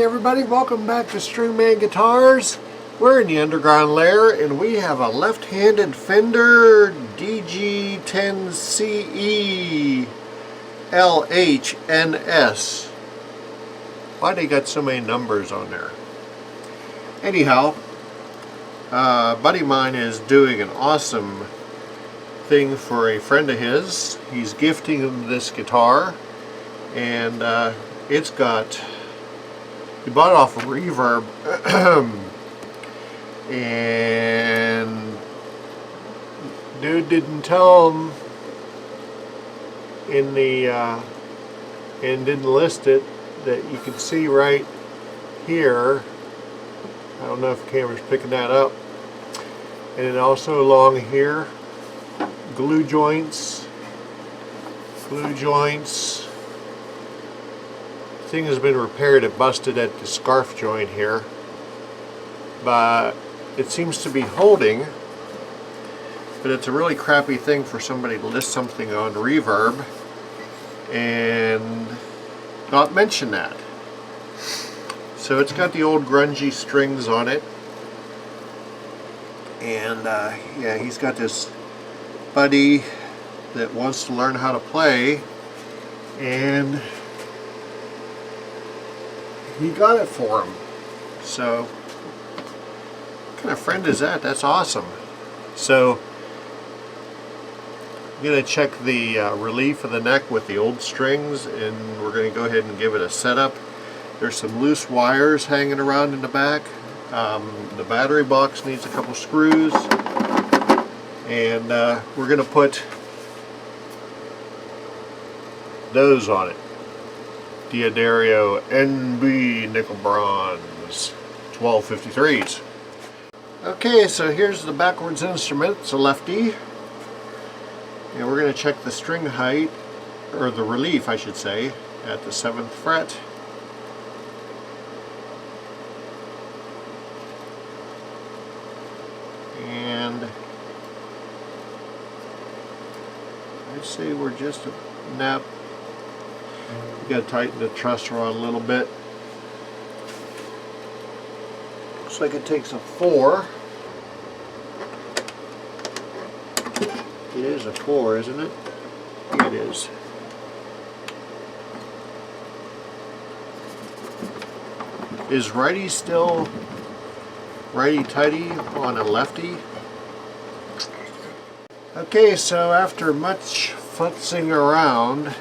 everybody, welcome back to Stringman Guitars. We're in the underground lair and we have a left-handed Fender DG10CE LHNS. Why they got so many numbers on there? Anyhow, a buddy of mine is doing an awesome thing for a friend of his. He's gifting him this guitar, and it's got, he bought it off of Reverb and dude didn't tell him in the and didn't list it, that you can see right here. I don't know if the camera's picking that up. And then also along here, glue joints. Thing has been repaired. It busted at the scarf joint here, but it seems to be holding. But it's a really crappy thing for somebody to list something on Reverb and not mention that. So it's got the old grungy strings on it, and yeah, he's got this buddy that wants to learn how to play, and he got it for him. So what kind of friend is that? That's awesome. So I'm going to check the relief of the neck with the old strings, and we're going to go ahead and give it a setup. There's some loose wires hanging around in the back. The battery box needs a couple screws, and we're going to put those on it. D'Addario NB nickel bronze 1253s. Okay, so here's the backwards instrument. It's a Lefty, and we're going to check the string height, or the relief I should say, at the 7th fret. And I'd say we're just a nap. You got to tighten the truss rod a little bit. Looks like it takes a 4. It is a 4, isn't it? It is. Is righty still righty-tighty on a lefty? Okay, so after much futzing around,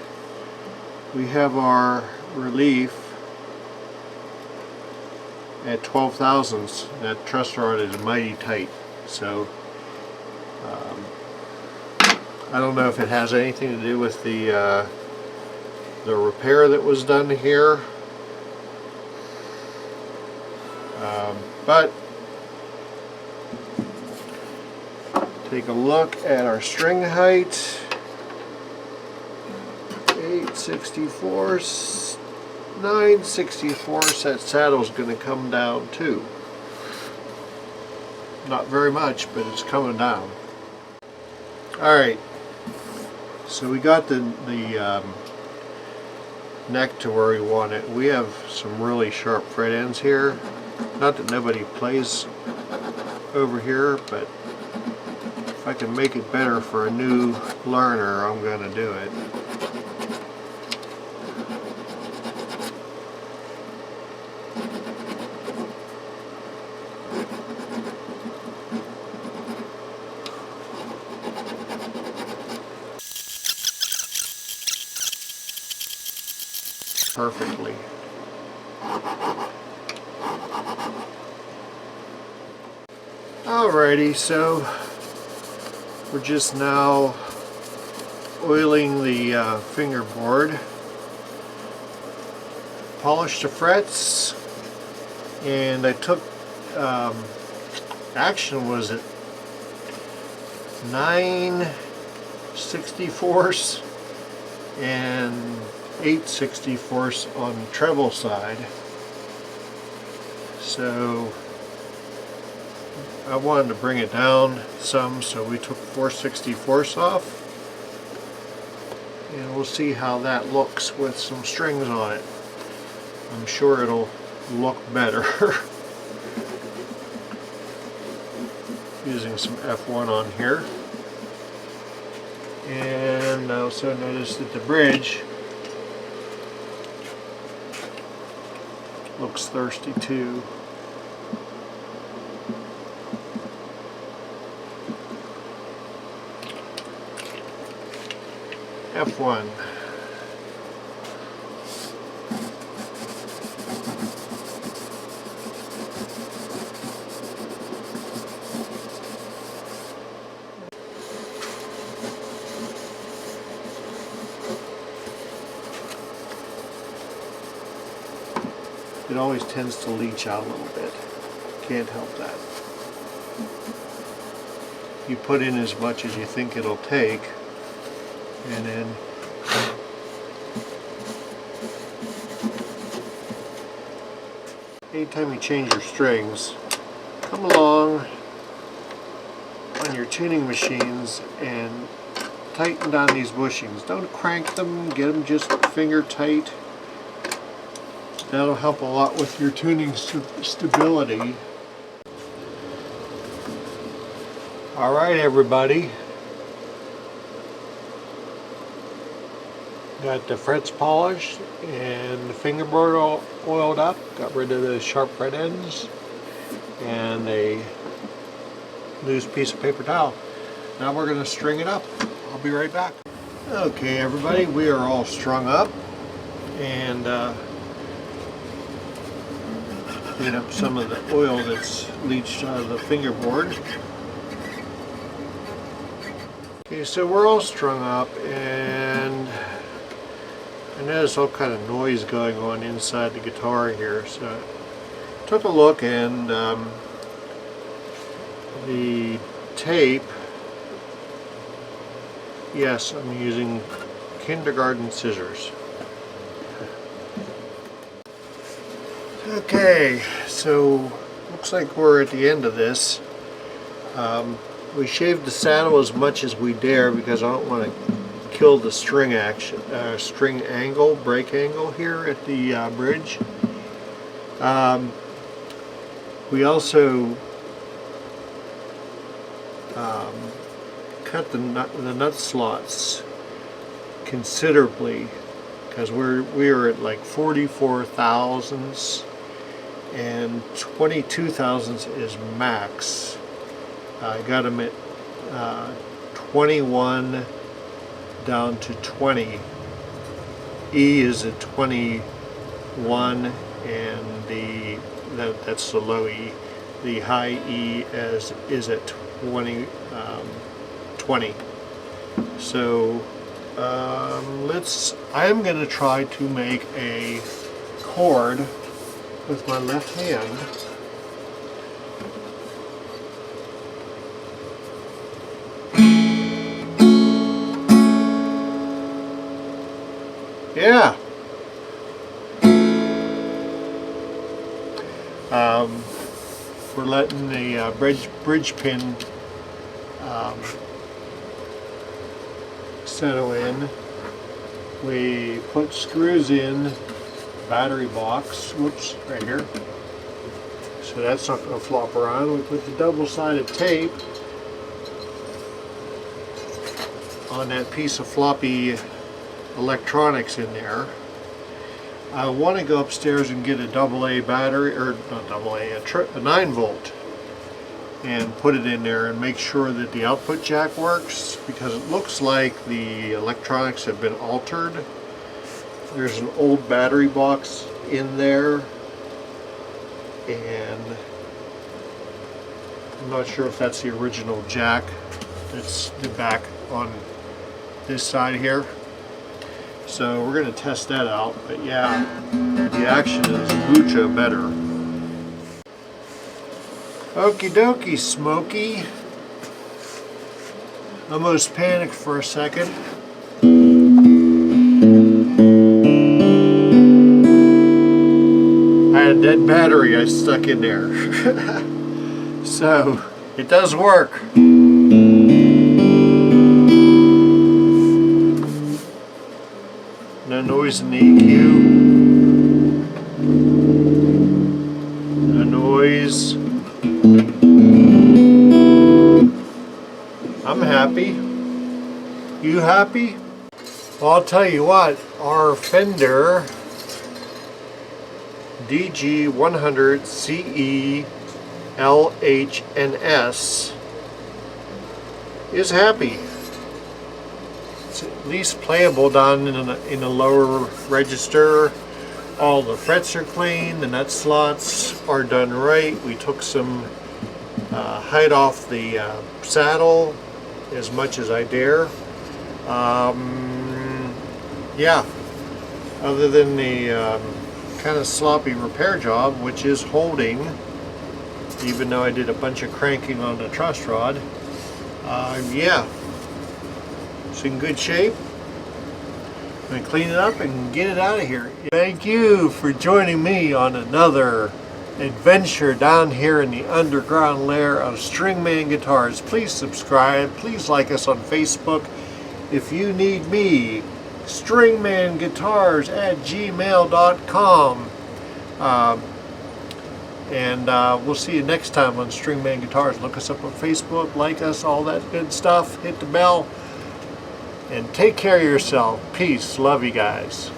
we have our relief at 12 thousandths. That truss rod is mighty tight, so I don't know if it has anything to do with the repair that was done here, but take a look at our string height. 8/64, 9/64. That saddle's going to come down too. Not very much, but it's coming down. Alright, so we got the neck to where we want it. We have some really sharp fret ends here. Not that nobody plays over here, but if I can make it better for a new learner, I'm going to do it. Perfectly. Alrighty, so we're just now oiling the fingerboard. Polished the frets, and I took action was at 9/64 and 8/64 on the treble side. So I wanted to bring it down some, so we took 4/64 off, and we'll see how that looks with some strings on it. I'm sure it'll look better. Using some F1 on here. And I also noticed that the bridge looks thirsty too. F1. It always tends to leach out a little bit. Can't help that. You put in as much as you think it'll take, and then anytime you change your strings, come along on your tuning machines and tighten down these bushings. Don't crank them, get them just finger tight. That'll help a lot with your tuning stability. Alright everybody, got the frets polished and the fingerboard oiled up, got rid of the sharp fret ends and a loose piece of paper towel. Now we're going to string it up. I'll be right back. Okay everybody, we are all strung up and clean up some of the oil that's leached out of the fingerboard. Okay, so we're all strung up, and I noticed all kind of noise going on inside the guitar here, so I took a look, and the tape, yes, I'm using kindergarten scissors. Okay, so looks like we're at the end of this. We shaved the saddle as much as we dare because I don't want to kill the string action, string angle, break angle here at the bridge. We also cut the nut slots considerably because we are at like 44 thousandths and 22 thousandths is max. I got them at 21 down to 20. E is at 21 and that's the low E. The high E is at 20. So I am going to try to make a chord with my left hand. Yeah. We're letting the bridge pin settle in. We put screws in battery box, whoops, right here. So that's not going to flop around. We put the double-sided tape on that piece of floppy electronics in there. I want to go upstairs and get a AA battery, or not AA, a 9 volt, and put it in there and make sure that the output jack works, because it looks like the electronics have been altered. There's an old battery box in there, and I'm not sure if that's the original jack. That's the back on this side here. So we're going to test that out, but yeah, the action is mucho better. Okie dokie, Smokey. Almost panicked for a second. I had a dead battery I stuck in there. So, it does work. No noise in the EQ. happy? You happy? Well, I'll tell you what, our Fender DG100 CE LHNS is happy. It's at least playable down in a lower register. All the frets are clean, the nut slots are done right. We took some height off the saddle as much as I dare. Yeah, other than the kind of sloppy repair job, which is holding, even though I did a bunch of cranking on the truss rod. Yeah, it's in good shape. I'm going to clean it up and get it out of here. Thank you for joining me on another adventure down here in the underground lair of Stringman Guitars. Please subscribe. Please like us on Facebook. If you need me, stringmanguitars@gmail.com. And we'll see you next time on Stringman Guitars. Look us up on Facebook, like us, all that good stuff. Hit the bell. And take care of yourself. Peace. Love you guys.